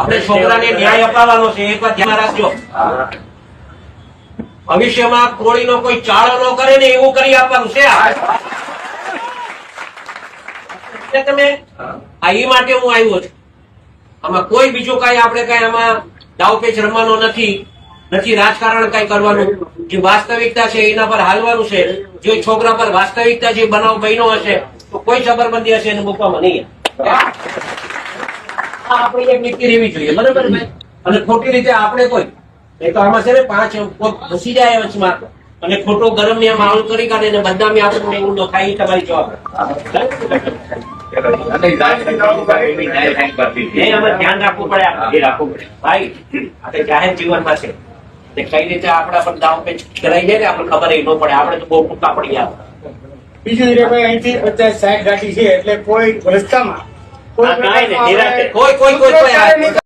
આપણે છોકરાને ન્યાય અપાવવાનો છે, એક વાત ધ્યાન રાખજો. ભવિષ્યમાં કોળીનો કોઈ ચાળો ન કરે ને એવું કરી આપવાનું છે. તમે એ માટે હું આવ્યો છું. આમાં કોઈ બીજું કઈ આપણે કઈ આમાં દાવપેચ રમવાનો નથી રાજકારણ કઈ કરવાનું. જે વાસ્તવિકતા છે એના પર હાલવાનું છે. જે છોકરા પર વાસ્તવિકતા જે બનાવ બન્યો હશે તો કોઈ જબરબંધી હશે એને મૂકવામાં નહીં. આપણી એક નીતિ રહેવી જોઈએ, બરોબર ભાઈ. અને ખોટી રીતે આપણે કોઈ તો આમાં છે ને 5 ઘૂસી જાય વચમાં અને ખોટો ગરમ માહોલ કરી કાઢે ને બદનામી આપણે ઊંડો ખાઈ તમારી જવાબદારી. ધ્યાન રાખવું પડે, રાખવું પડે ભાઈ. આપણે જાહેર જીવનમાં છે કઈ રીતે આપણા પર દાવ પેચ કરાઈ જાય ને આપણે ખબર ન પડે. આપણે તો બહુ ટૂંકા પડી ગયા. બીજું અહીંથી 50-60 ગાડી છે એટલે કોઈ રસ્તામાં કોઈ